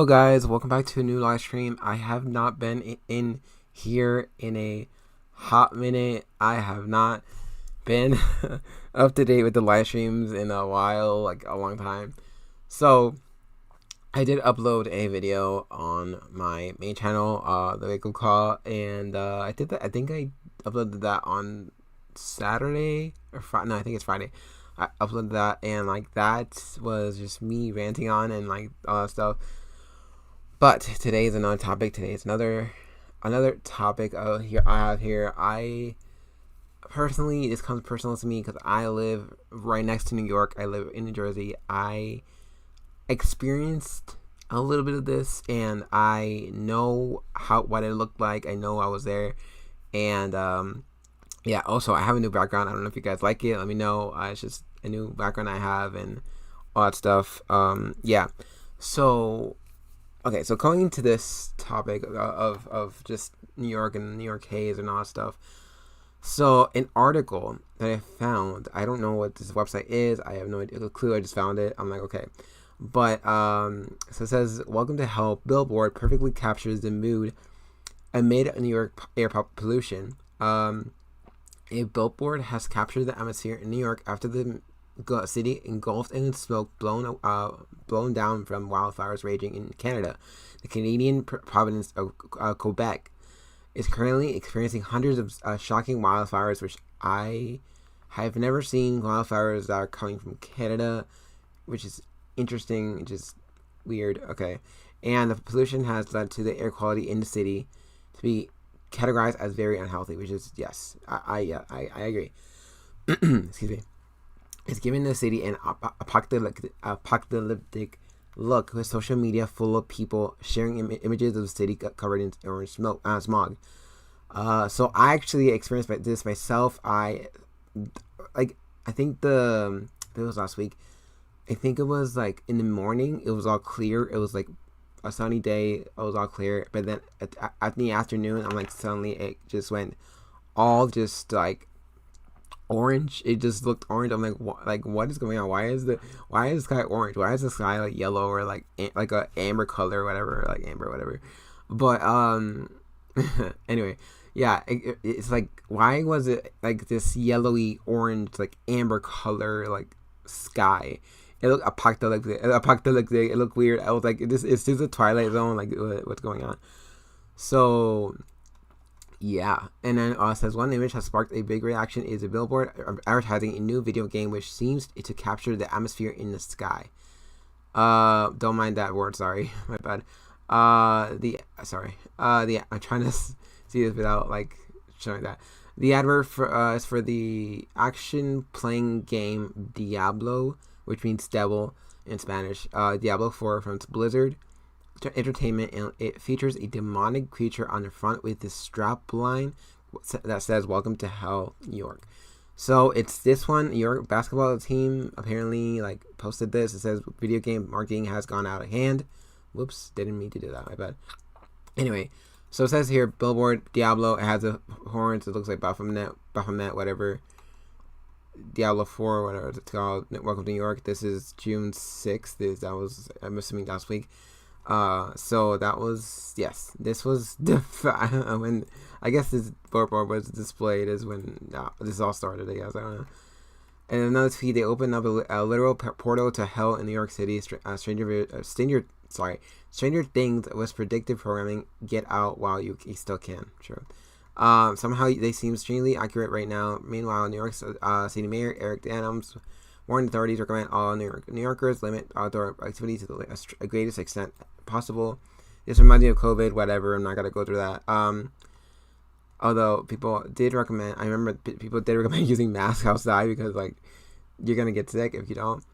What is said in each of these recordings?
Hello guys, welcome back to a new live stream. I have not been in here in a hot minute. I have not been up to date with the live streams in a while, like a long time. So I did upload a video on my main channel, the Wake Up Call, and I did that. I think I uploaded that on Saturday or Friday. No, I think it's Friday. I uploaded that, and like that was just me ranting on and like all that stuff. But today is another topic. Today is another topic here I have here. I personally, this comes personal to me because I live right next to New York. I live in New Jersey. I experienced a little bit of this, and I know what it looked like. I know I was there, and yeah. Also, I have a new background. I don't know if you guys like it. Let me know. It's just a new background I have and all that stuff. Yeah. So. Okay, so going into this topic of just New York and New York haze and all that stuff. So an article that I found, I don't know what this website is. I have no clue. I just found it. I'm like, okay. But so it says, welcome to hell. Billboard perfectly captures the mood amid New York air pollution. A billboard has captured the atmosphere in New York after the city engulfed in smoke blown down from wildfires raging in Canada. The Canadian province of Quebec is currently experiencing hundreds of shocking wildfires, which I have never seen wildfires that are coming from Canada, which is interesting, just weird. Okay, and the pollution has led to the air quality in the city to be categorized as very unhealthy, which is yes, I agree. Excuse me. It's giving the city an apocalyptic look, with social media full of people sharing images of the city covered in orange smog. So I actually experienced this myself. I think it was last week. I think it was like in the morning. It was all clear. It was like a sunny day. It was all clear. But then at the afternoon, I'm like, suddenly it just went all just like orange. It just looked orange. I'm like, what is going on? Why is the sky orange? Why is the sky like yellow or like a amber color or whatever, like amber or whatever? But anyway, yeah, it's like, why was it like this yellowy orange, like amber color, like sky? It looked apocalyptic. It looked weird. I was like, is this a Twilight Zone? Like, what's going on? So yeah, and then says one image has sparked a big reaction is a billboard advertising a new video game which seems to capture the atmosphere in the sky. Don't mind that word. Sorry, my bad. I'm trying to see this without like showing that. The advert is for the action playing game Diablo, which means devil in Spanish. Diablo 4 from Blizzard Entertainment, and it features a demonic creature on the front with this strap line that says "Welcome to Hell, New York." So it's this one. New York basketball team apparently like posted this. It says video game marketing has gone out of hand. Whoops, didn't mean to do that. My bad. Anyway, so it says here billboard Diablo. It has the horns. It looks like Baphomet, whatever. Diablo 4, whatever it's called. Welcome to New York. This is June 6th. That was, I'm assuming, last week. So that was, yes, this was when I guess this billboard was displayed is when this all started, I guess. I don't know. And another tweet, they opened up a literal portal to hell in New York City. Stranger Things was predictive programming. Get out while you still can. Sure. Somehow they seem strangely accurate right now. Meanwhile, New York City Mayor Eric Adams warned authorities recommend all New Yorkers limit outdoor activities to the greatest extent possible. This reminds me of COVID, whatever. I'm not gonna go through that. Although people did recommend, I remember people did recommend using masks outside because like you're gonna get sick if you don't.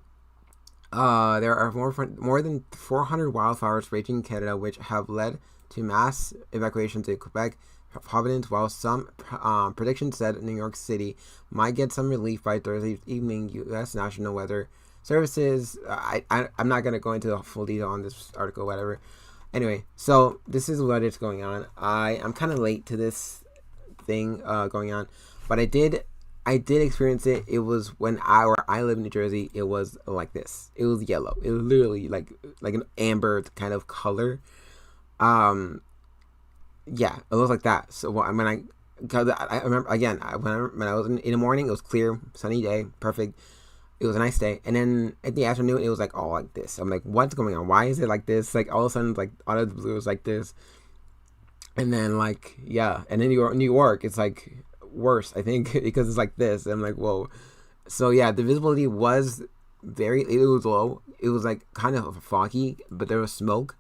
There are more than 400 wildfires raging in Canada, which have led to mass evacuations in Quebec, Providence, while some predictions said New York City might get some relief by Thursday evening. U.S. National Weather Services. I'm not going to go into the full detail on this article, whatever. Anyway, so this is what is going on. I'm kind of late to this thing going on, but I did I did experience it. It was when I live in New Jersey. It was like this. It was yellow. It was literally like an amber kind of color. Um, yeah, it was like that. So when cause I remember again when I was in the morning, it was clear, sunny day, perfect. It was a nice day, and then in the afternoon, it was like all like this. I'm like, what's going on? Why is it like this? Like all of a sudden, like out of the blue, it was like this, and then like yeah, and in New York, it's like worse, I think, because it's like this. I'm like, whoa. So yeah, the visibility was it was low. It was like kind of foggy, but there was smoke.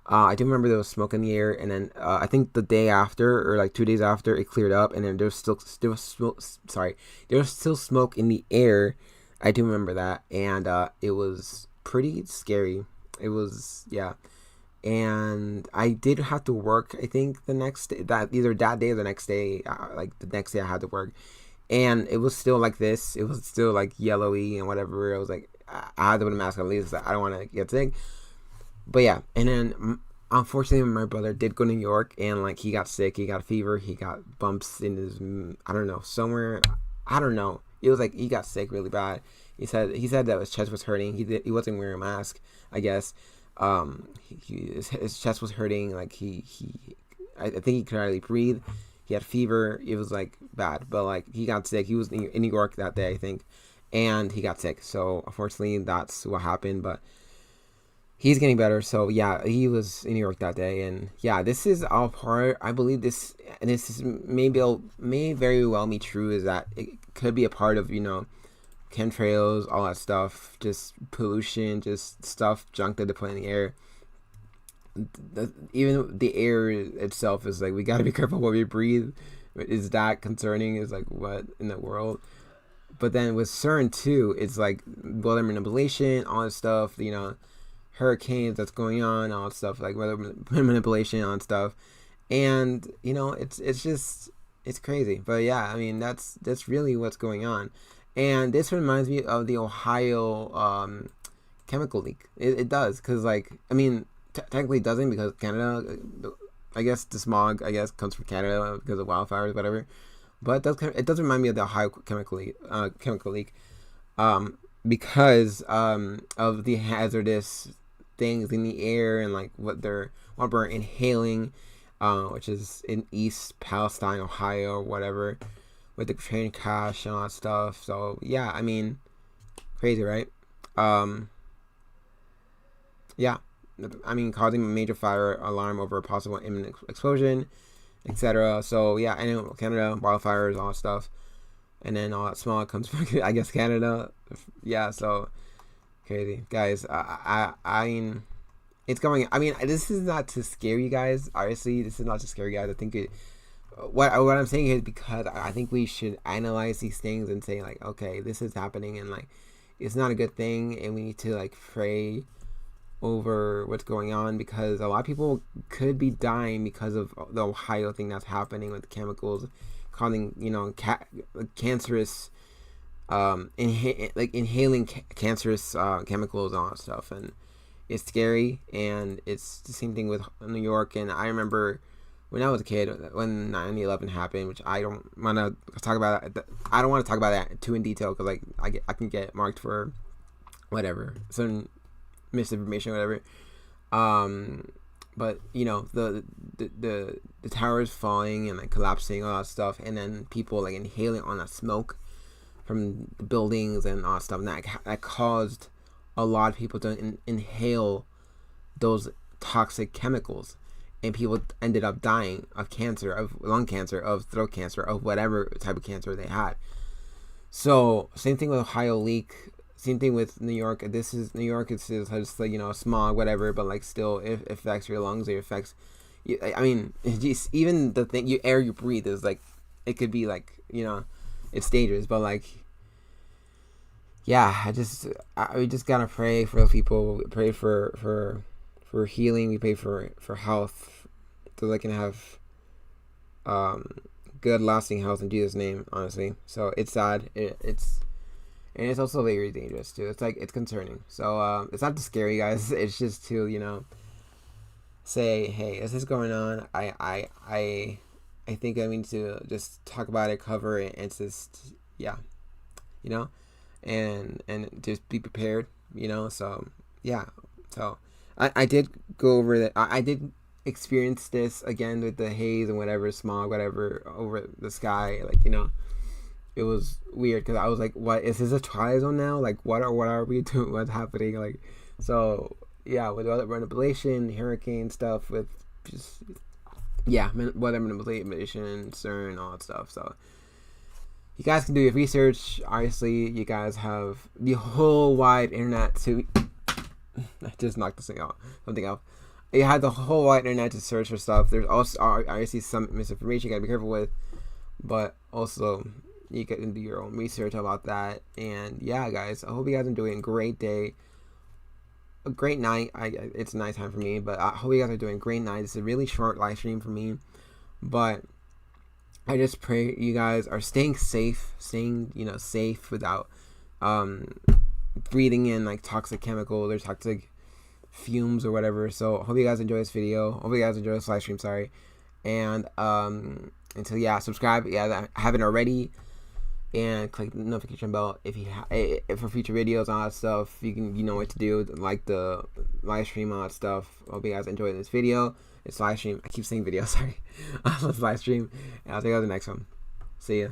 I do remember there was smoke in the air, and then I think the day after, or like 2 days after, it cleared up, and then there was smoke. Sorry, there was still smoke in the air. I do remember that, and it was pretty scary. It was yeah, and I did have to work. I think the next day, that either that day or the next day, like the next day, I had to work, and it was still like this. It was still like yellowy and whatever. I was like, I had to put a mask on at least. I don't want to get sick. But yeah, and then unfortunately, my brother did go to New York, and like he got sick. He got a fever. He got bumps in his I don't know somewhere. I don't know. It was like he got sick really bad. He said that his chest was hurting. He wasn't wearing a mask, I guess. His chest was hurting. Like I think he could hardly breathe. He had fever. It was like bad, but like he got sick. He was in New York that day, I think, and he got sick. So unfortunately, that's what happened. But he's getting better. So yeah, he was in New York that day, and yeah, this is all part. I believe this, and this is may very well be true. Is that it could be a part of chemtrails, all that stuff, just pollution, just junk that they put in the air. Even the air itself is like we got to be careful what we breathe. Is that concerning? Is like what in the world? But then with CERN too, it's like weather manipulation, all that stuff. Hurricanes that's going on, all that stuff, like weather manipulation on stuff, and it's just it's crazy. But yeah, I mean that's really what's going on, and this reminds me of the Ohio chemical leak. It does, because like I mean technically it doesn't, because Canada, I guess the smog comes from Canada because of wildfires, whatever. But it does remind me of the Ohio chemical leak, because of the hazardous things in the air, and like what we're inhaling, which is in East Palestine, Ohio, or whatever, with the train crash and all that stuff. So yeah, I mean, crazy, right? Yeah, I mean, causing a major fire alarm over a possible imminent explosion, etc. So yeah, I know Canada, wildfires, all that stuff, and then all that smog comes from I guess Canada. Yeah, so crazy, guys. I mean, it's going. I mean, this is not to scare you guys. Obviously, this is not to scare you guys. I think what I'm saying is because I think we should analyze these things and say like, okay, this is happening, and like, it's not a good thing, and we need to like pray over what's going on, because a lot of people could be dying because of the Ohio thing that's happening with the chemicals causing cancerous inhaling cancerous chemicals and all that stuff, and it's scary. And it's the same thing with New York. And I remember when I was a kid, when 9/11 happened, which I don't want to talk about. I don't want to talk about that too in detail, because like I can get marked for whatever, certain misinformation, or whatever. But the towers falling and like collapsing, all that stuff, and then people like inhaling on that smoke from the buildings and all that stuff, and that caused a lot of people to inhale those toxic chemicals, and people ended up dying of cancer, of lung cancer, of throat cancer, of whatever type of cancer they had. So same thing with Ohio leak, same thing with New York. New York, it's just like smog, whatever, but like still it affects your lungs. It affects I mean, even the air you breathe is like, it could be like it's dangerous. But like, yeah, we just gotta pray for the people. We pray for healing. We pray for health, so they can have good, lasting health in Jesus' name. Honestly, so it's sad. And it's also very dangerous too. It's like, it's concerning. So it's not to scare you guys. It's just to say, hey, this is going on. I think I need to just talk about it, cover it, and just yeah, you know, and just be prepared, you know. So yeah, so I did go over that. I did experience this again with the haze and whatever, smog, whatever, over the sky. Like, you know, it was weird because I was like, what is this, a twilight zone now? Like, what are we doing? What's happening? Like, so yeah, with weather manipulation, hurricane stuff, with just, yeah, weather manipulation, CERN, all that stuff. So you guys can do your research. Obviously, you guys have the whole wide internet to. I just knocked this thing out. Something else. You have the whole wide internet to search for stuff. There's also obviously some misinformation you gotta be careful with, but also you can do your own research about that. And yeah, guys, I hope you guys are doing a great day, a great night. It's nighttime for me, but I hope you guys are doing a great night. It's a really short live stream for me, but I just pray you guys are staying safe, safe without breathing in like toxic chemicals or toxic fumes or whatever. So hope you guys enjoy this video. Hope you guys enjoy this live stream. Sorry, and until yeah, subscribe. Yeah, I haven't already, and click the notification bell if you for future videos, all that stuff. You know what to do. Like the live stream, all that stuff. Hope you guys enjoy this video. It's live stream. I keep saying video. Sorry, it's live stream, and I'll see you guys in the next one. See ya.